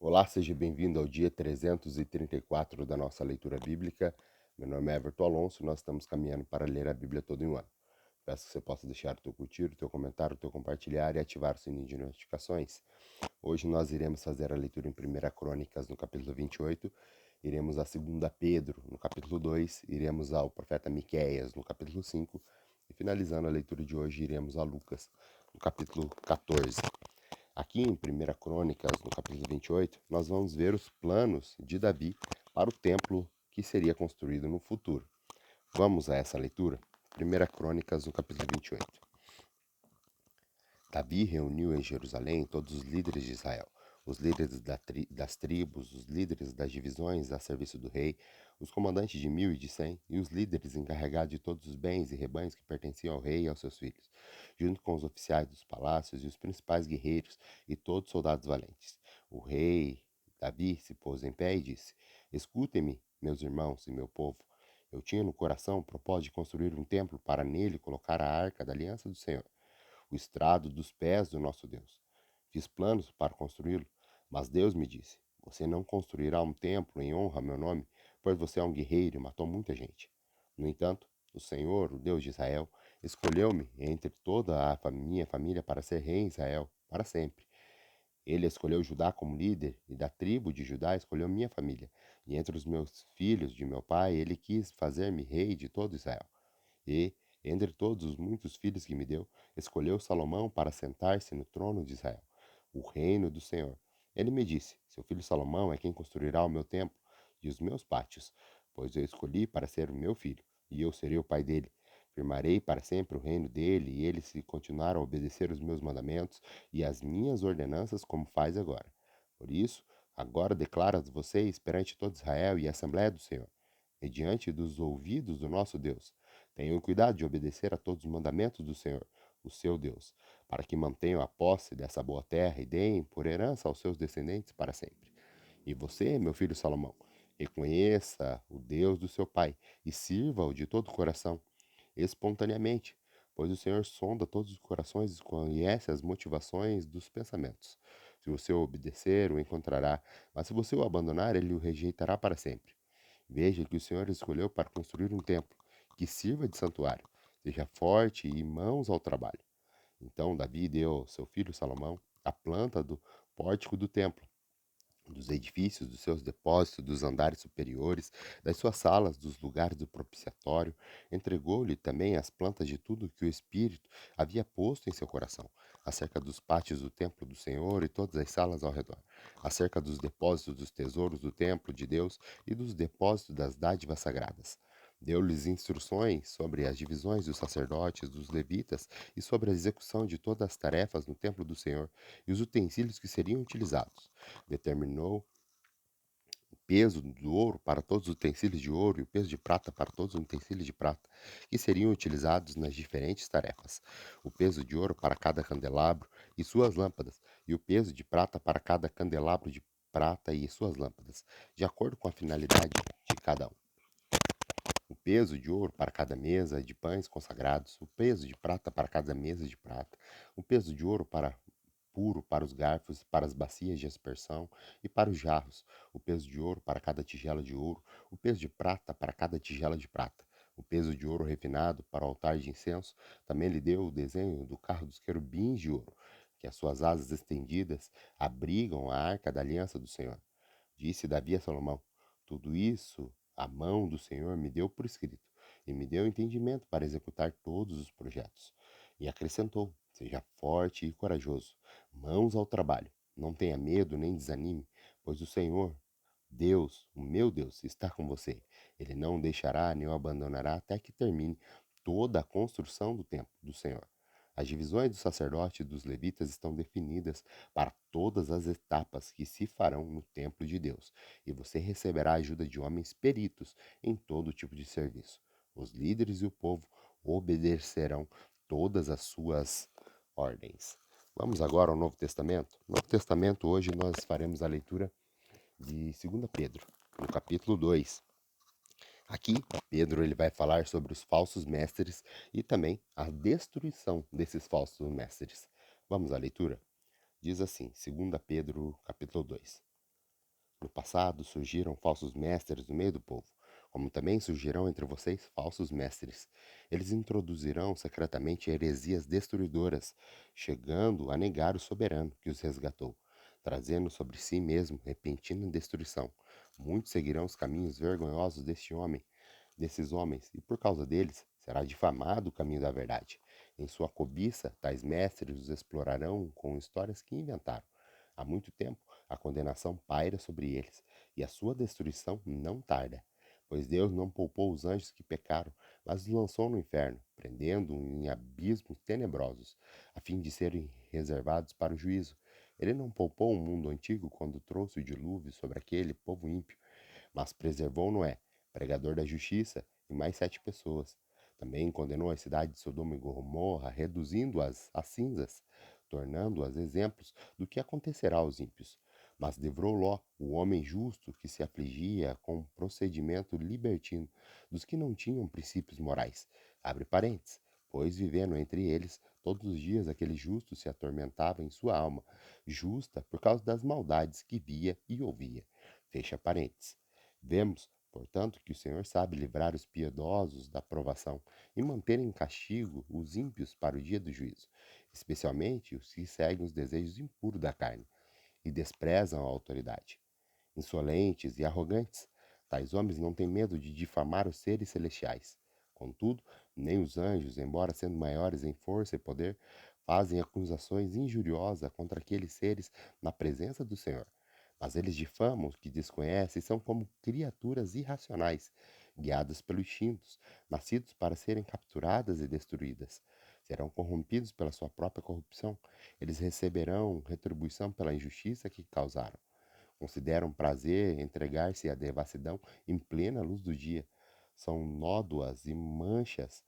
Olá, seja bem-vindo ao dia 334 da nossa leitura bíblica. Meu nome é Everton Alonso e nós estamos caminhando para ler a Bíblia todo em um ano. Peço que você possa deixar o teu curtir, o teu comentário, o teu compartilhar e ativar o sininho de notificações. Hoje nós iremos fazer a leitura em 1 Crônicas, no capítulo 28, iremos a 2 Pedro, no capítulo 2, iremos ao profeta Miqueias, no capítulo 5, e finalizando a leitura de hoje, iremos a Lucas, no capítulo 14. Aqui em 1 Crônicas, no capítulo 28, nós vamos ver os planos de Davi para o templo que seria construído no futuro. Vamos a essa leitura? 1 Crônicas, no capítulo 28. Davi reuniu em Jerusalém todos os líderes de Israel, os líderes das tribos, os líderes das divisões a serviço do rei, os comandantes de 1.000 e de 100, e os líderes encarregados de todos os bens e rebanhos que pertenciam ao rei e aos seus filhos, junto com os oficiais dos palácios e os principais guerreiros e todos os soldados valentes. O rei Davi se pôs em pé e disse: Escutem-me, meus irmãos e meu povo. Eu tinha no coração o propósito de construir um templo para nele colocar a arca da aliança do Senhor, o estrado dos pés do nosso Deus. Fiz planos para construí-lo, mas Deus me disse: Você não construirá um templo em honra a meu nome, pois você é um guerreiro e matou muita gente. No entanto, o Senhor, o Deus de Israel, escolheu-me entre toda a minha família para ser rei em Israel, para sempre. Ele escolheu Judá como líder, e da tribo de Judá escolheu minha família. E entre os meus filhos de meu pai, ele quis fazer-me rei de todo Israel. E, entre todos os muitos filhos que me deu, escolheu Salomão para sentar-se no trono de Israel, o reino do Senhor. Ele me disse: Seu filho Salomão é quem construirá o meu templo e os meus pátios, pois eu escolhi para ser o meu filho, e eu serei o pai dele. Firmarei para sempre o reino dele, e ele se continuar a obedecer os meus mandamentos e as minhas ordenanças, como faz agora. Por isso, agora declaro vocês perante todo Israel e a Assembleia do Senhor, mediante dos ouvidos do nosso Deus. Tenham cuidado de obedecer a todos os mandamentos do Senhor, o seu Deus, para que mantenham a posse dessa boa terra e deem por herança aos seus descendentes para sempre. E você, meu filho Salomão, reconheça o Deus do seu pai e sirva-o de todo o coração, espontaneamente, pois o Senhor sonda todos os corações e conhece as motivações dos pensamentos. Se você o obedecer, o encontrará, mas se você o abandonar, ele o rejeitará para sempre. Veja que o Senhor escolheu para construir um templo que sirva de santuário. Seja forte e mãos ao trabalho. Então Davi deu ao seu filho Salomão a planta do pórtico do templo, dos edifícios, dos seus depósitos, dos andares superiores, das suas salas, dos lugares do propiciatório. Entregou-lhe também as plantas de tudo que o Espírito havia posto em seu coração, acerca dos pátios do templo do Senhor e todas as salas ao redor, acerca dos depósitos dos tesouros do templo de Deus e dos depósitos das dádivas sagradas. Deu-lhes instruções sobre as divisões dos sacerdotes, dos levitas e sobre a execução de todas as tarefas no templo do Senhor e os utensílios que seriam utilizados. Determinou o peso do ouro para todos os utensílios de ouro e o peso de prata para todos os utensílios de prata, que seriam utilizados nas diferentes tarefas. O peso de ouro para cada candelabro e suas lâmpadas, e o peso de prata para cada candelabro de prata e suas lâmpadas, de acordo com a finalidade de cada um. O peso de ouro para cada mesa de pães consagrados, o peso de prata para cada mesa de prata, o peso de ouro para puro para os garfos, para as bacias de aspersão e para os jarros, o peso de ouro para cada tigela de ouro, o peso de prata para cada tigela de prata, o peso de ouro refinado para o altar de incenso. Também lhe deu o desenho do carro dos querubins de ouro, que as suas asas estendidas abrigam a arca da aliança do Senhor. Disse Davi a Salomão: Tudo isso a mão do Senhor me deu por escrito, e me deu entendimento para executar todos os projetos. E acrescentou: Seja forte e corajoso, mãos ao trabalho. Não tenha medo nem desanime, pois o Senhor, Deus, o meu Deus, está com você. Ele não o deixará nem o abandonará até que termine toda a construção do templo do Senhor. As divisões dos sacerdotes e dos levitas estão definidas para todas as etapas que se farão no templo de Deus, e você receberá a ajuda de homens peritos em todo tipo de serviço. Os líderes e o povo obedecerão todas as suas ordens. Vamos agora ao Novo Testamento. No Novo Testamento, hoje nós faremos a leitura de 2 Pedro, no capítulo 2. Aqui, Pedro ele vai falar sobre os falsos mestres e também a destruição desses falsos mestres. Vamos à leitura? Diz assim, 2 Pedro, capítulo 2. No passado surgiram falsos mestres no meio do povo, como também surgirão entre vocês falsos mestres. Eles introduzirão secretamente heresias destruidoras, chegando a negar o soberano que os resgatou, trazendo sobre si mesmo repentina destruição. Muitos seguirão os caminhos vergonhosos desses homens, e por causa deles será difamado o caminho da verdade. Em sua cobiça, tais mestres os explorarão com histórias que inventaram. Há muito tempo a condenação paira sobre eles, e a sua destruição não tarda. Pois Deus não poupou os anjos que pecaram, mas os lançou no inferno, prendendo-os em abismos tenebrosos, a fim de serem reservados para o juízo. Ele não poupou o mundo antigo quando trouxe o dilúvio sobre aquele povo ímpio, mas preservou Noé, pregador da justiça, e mais 7 pessoas. Também condenou a cidade de Sodoma e Gomorra, reduzindo-as a cinzas, tornando-as exemplos do que acontecerá aos ímpios. Mas livrou Ló, o homem justo que se afligia com um procedimento libertino dos que não tinham princípios morais. Abre parênteses. Pois vivendo entre eles, todos os dias aquele justo se atormentava em sua alma, justa por causa das maldades que via e ouvia. Fecha parênteses. Vemos, portanto, que o Senhor sabe livrar os piedosos da provação e manter em castigo os ímpios para o dia do juízo, especialmente os que seguem os desejos impuros da carne e desprezam a autoridade. Insolentes e arrogantes, tais homens não têm medo de difamar os seres celestiais. Contudo, nem os anjos, embora sendo maiores em força e poder, fazem acusações injuriosas contra aqueles seres na presença do Senhor. Mas eles difamam os que desconhecem e são como criaturas irracionais, guiadas pelos instintos, nascidos para serem capturadas e destruídas. Serão corrompidos pela sua própria corrupção. Eles receberão retribuição pela injustiça que causaram. Consideram prazer entregar-se à devassidão em plena luz do dia. São nódoas e manchas,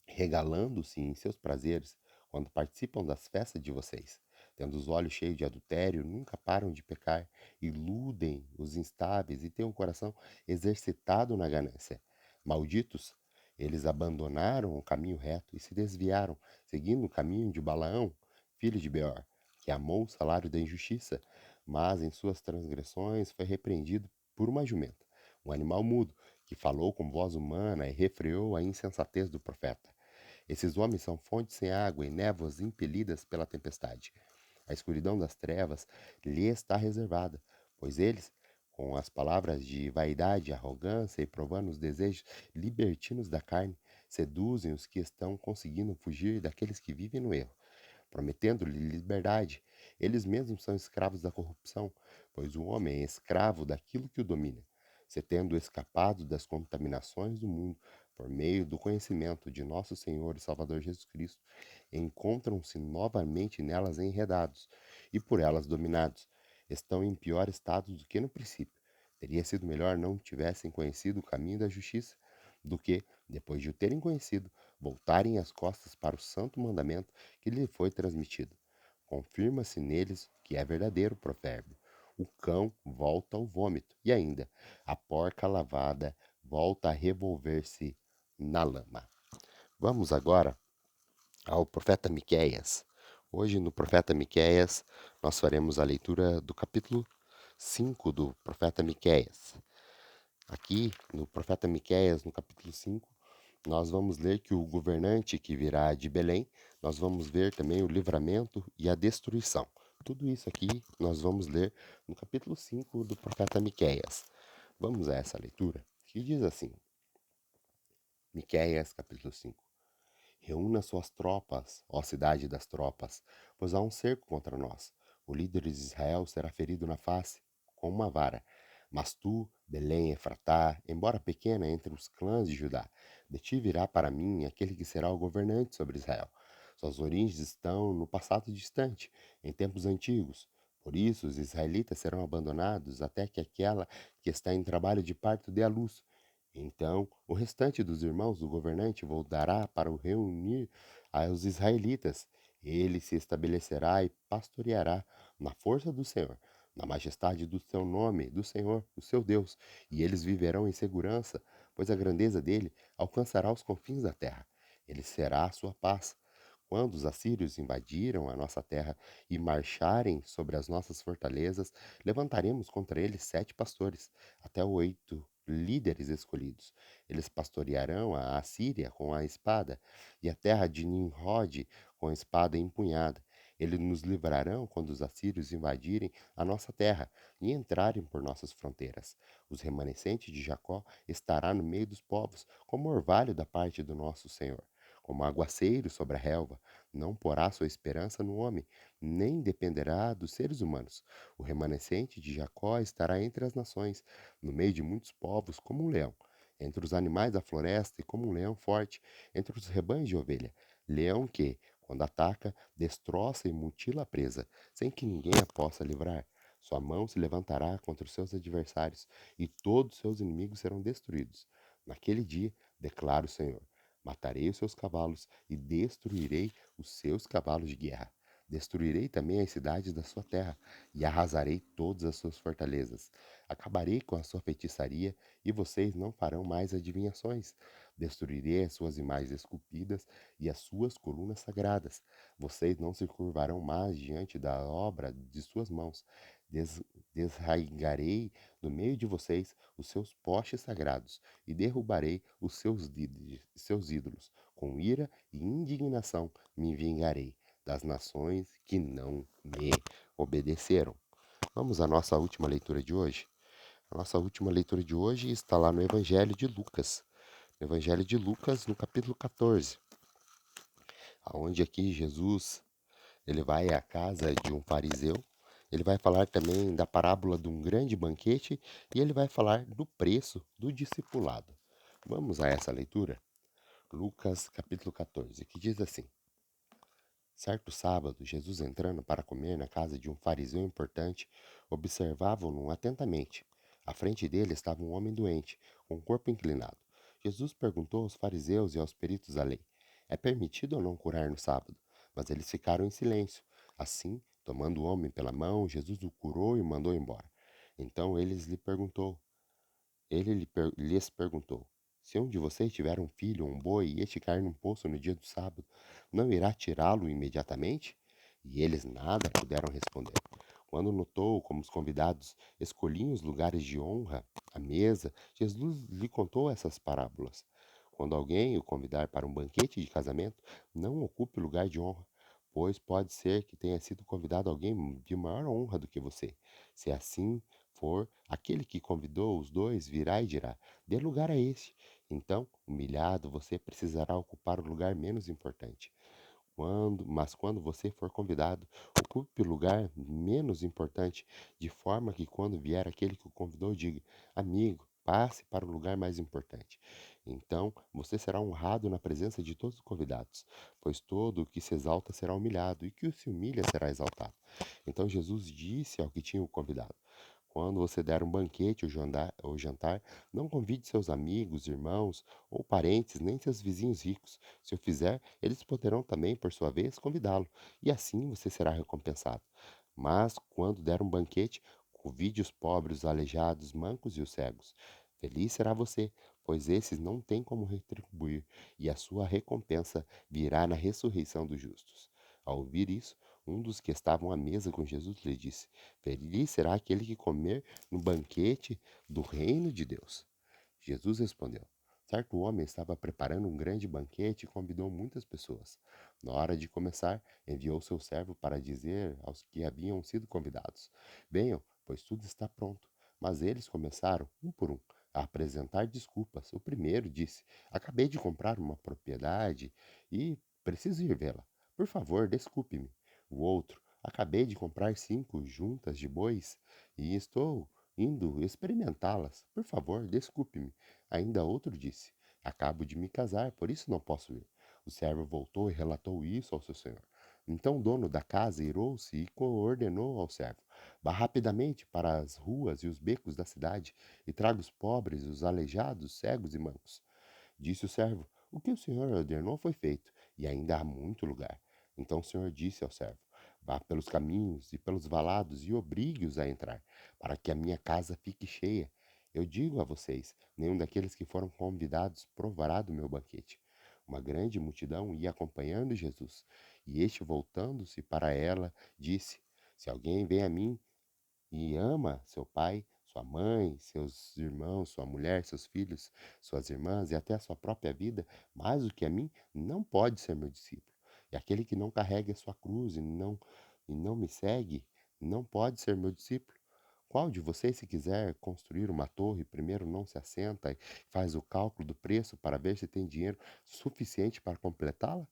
regalando-se em seus prazeres quando participam das festas de vocês. Tendo os olhos cheios de adultério, nunca param de pecar, iludem os instáveis e têm o coração exercitado na ganância. Malditos, eles abandonaram o caminho reto e se desviaram, seguindo o caminho de Balaão, filho de Beor, que amou o salário da injustiça, mas em suas transgressões foi repreendido por uma jumenta, um animal mudo, que falou com voz humana e refreou a insensatez do profeta. Esses homens são fontes sem água e névoas impelidas pela tempestade. A escuridão das trevas lhe está reservada, pois eles, com as palavras de vaidade e arrogância e provando os desejos libertinos da carne, seduzem os que estão conseguindo fugir daqueles que vivem no erro, prometendo-lhe liberdade. Eles mesmos são escravos da corrupção, pois o homem é escravo daquilo que o domina. Se tendo escapado das contaminações do mundo por meio do conhecimento de nosso Senhor e Salvador Jesus Cristo, encontram-se novamente nelas enredados e por elas dominados. Estão em pior estado do que no princípio. Teria sido melhor não tivessem conhecido o caminho da justiça, do que, depois de o terem conhecido, voltarem as costas para o santo mandamento que lhe foi transmitido. Confirma-se neles que é verdadeiro o provérbio. O cão volta ao vômito, e ainda, a porca lavada volta a revolver-se na lama. Vamos agora ao profeta Miqueias. Hoje, no profeta Miqueias, nós faremos a leitura do capítulo 5 do profeta Miqueias. Aqui, no profeta Miqueias, no capítulo 5, nós vamos ler que o governante que virá de Belém, nós vamos ver também o livramento e a destruição. Tudo isso aqui nós vamos ler no capítulo 5 do profeta Miqueias. Vamos a essa leitura, que diz assim: Miqueias, capítulo 5. Reúna suas tropas, ó cidade das tropas, pois há um cerco contra nós. O líder de Israel será ferido na face com uma vara. Mas tu, Belém Efratá, embora pequena entre os clãs de Judá, de ti virá para mim aquele que será o governante sobre Israel. Suas origens estão no passado distante, em tempos antigos. Por isso os israelitas serão abandonados até que aquela que está em trabalho de parto dê à luz. Então, o restante dos irmãos do governante voltará para o reunir aos israelitas. Ele se estabelecerá e pastoreará na força do Senhor, na majestade do seu nome, do Senhor, o seu Deus, e eles viverão em segurança, pois a grandeza dele alcançará os confins da terra. Ele será a sua paz. Quando os assírios invadiram a nossa terra e marcharem sobre as nossas fortalezas, levantaremos contra eles 7 pastores, até 8 líderes escolhidos. Eles pastorearão a Assíria com a espada, e a terra de Nimrod com a espada empunhada. Eles nos livrarão quando os assírios invadirem a nossa terra e entrarem por nossas fronteiras. Os remanescentes de Jacó estará no meio dos povos, como orvalho da parte do nosso Senhor. Como aguaceiro sobre a relva, não porá sua esperança no homem, nem dependerá dos seres humanos. O remanescente de Jacó estará entre as nações, no meio de muitos povos, como um leão. Entre os animais da floresta, e como um leão forte, entre os rebanhos de ovelha. Leão que, quando ataca, destroça e mutila a presa, sem que ninguém a possa livrar. Sua mão se levantará contra os seus adversários, e todos os seus inimigos serão destruídos. Naquele dia, declara o Senhor, matarei os seus cavalos e destruirei os seus cavalos de guerra. Destruirei também as cidades da sua terra e arrasarei todas as suas fortalezas. Acabarei com a sua feitiçaria e vocês não farão mais adivinhações. Destruirei as suas imagens esculpidas e as suas colunas sagradas. Vocês não se curvarão mais diante da obra de suas mãos. Des Desraigarei do meio de vocês os seus postes sagrados e derrubarei os seus ídolos. Com ira e indignação me vingarei das nações que não me obedeceram. Vamos à nossa última leitura de hoje? A nossa última leitura de hoje está lá no Evangelho de Lucas. No Evangelho de Lucas, no capítulo 14, aonde aqui Jesus ele vai à casa de um fariseu. Ele vai falar também da parábola de um grande banquete e ele vai falar do preço do discipulado. Vamos a essa leitura? Lucas capítulo 14, que diz assim: Certo sábado, Jesus entrando para comer na casa de um fariseu importante, observava-o atentamente. À frente dele estava um homem doente, com o corpo inclinado. Jesus perguntou aos fariseus e aos peritos da lei: É permitido ou não curar no sábado? Mas eles ficaram em silêncio. Assim, tomando o homem pela mão, Jesus o curou e o mandou embora. Então lhes perguntou: Se um de vocês tiver um filho ou um boi e este cair num poço no dia do sábado, não irá tirá-lo imediatamente? E eles nada puderam responder. Quando notou como os convidados escolhiam os lugares de honra à mesa, Jesus lhe contou essas parábolas. Quando alguém o convidar para um banquete de casamento, não ocupe o lugar de honra, pois pode ser que tenha sido convidado alguém de maior honra do que você. Se assim for, aquele que convidou os dois virá e dirá: Dê lugar a este. Então, humilhado, você precisará ocupar o lugar menos importante. Mas quando você for convidado, ocupe o lugar menos importante, de forma que quando vier aquele que o convidou, diga: Amigo, passe para o lugar mais importante. Então você será honrado na presença de todos os convidados, pois todo o que se exalta será humilhado, e o que se humilha será exaltado. Então Jesus disse ao que tinha o convidado: Quando você der um banquete ou jantar, não convide seus amigos, irmãos ou parentes, nem seus vizinhos ricos. Se o fizer, eles poderão também, por sua vez, convidá-lo, e assim você será recompensado. Mas, quando der um banquete, convide os pobres, os aleijados, mancos e os cegos. Feliz será você, pois esses não têm como retribuir, e a sua recompensa virá na ressurreição dos justos. Ao ouvir isso, um dos que estavam à mesa com Jesus lhe disse: Feliz será aquele que comer no banquete do reino de Deus. Jesus respondeu: Certo homem estava preparando um grande banquete e convidou muitas pessoas. Na hora de começar, enviou seu servo para dizer aos que haviam sido convidados: Venham, pois tudo está pronto. Mas eles começaram, um por um, a apresentar desculpas. O primeiro disse: Acabei de comprar uma propriedade e preciso ir vê-la. Por favor, desculpe-me. O outro: Acabei de comprar 5 juntas de bois e estou indo experimentá-las. Por favor, desculpe-me. Ainda outro disse: Acabo de me casar, por isso não posso ir. O servo voltou e relatou isso ao seu senhor. Então o dono da casa irou-se e ordenou ao servo: Vá rapidamente para as ruas e os becos da cidade e traga os pobres, os aleijados, cegos e mancos. Disse o servo: O que o senhor ordenou foi feito, e ainda há muito lugar. Então o senhor disse ao servo: Vá pelos caminhos e pelos valados e obrigue-os a entrar, para que a minha casa fique cheia. Eu digo a vocês: nenhum daqueles que foram convidados provará do meu banquete. Uma grande multidão ia acompanhando Jesus, e este, voltando-se para ela, disse: Se alguém vem a mim e ama seu pai, sua mãe, seus irmãos, sua mulher, seus filhos, suas irmãs e até a sua própria vida, mais do que a mim, não pode ser meu discípulo. E aquele que não carrega a sua cruz e não me segue, não pode ser meu discípulo. Qual de vocês, se quiser construir uma torre, primeiro não se assenta e faz o cálculo do preço para ver se tem dinheiro suficiente para completá-la?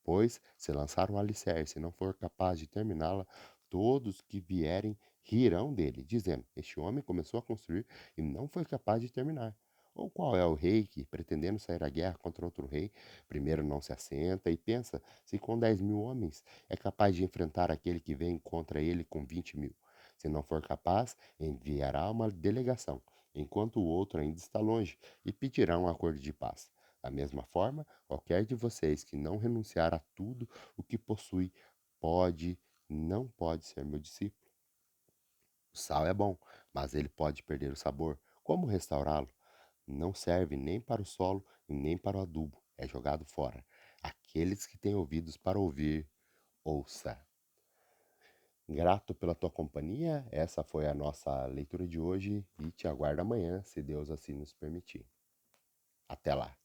Pois, se lançar o alicerce e não for capaz de terminá-la, todos que vierem rirão dele, dizendo: Este homem começou a construir e não foi capaz de terminar. Ou qual é o rei que, pretendendo sair à guerra contra outro rei, primeiro não se assenta e pensa se com 10.000 homens é capaz de enfrentar aquele que vem contra ele com 20.000? Se não for capaz, enviará uma delegação, enquanto o outro ainda está longe, e pedirá um acordo de paz. Da mesma forma, qualquer de vocês que não renunciar a tudo o que possui não pode ser meu discípulo. O sal é bom, mas ele pode perder o sabor. Como restaurá-lo? Não serve nem para o solo e nem para o adubo. É jogado fora. Aqueles que têm ouvidos para ouvir, ouça. Grato pela tua companhia. Essa foi a nossa leitura de hoje e te aguardo amanhã, se Deus assim nos permitir. Até lá.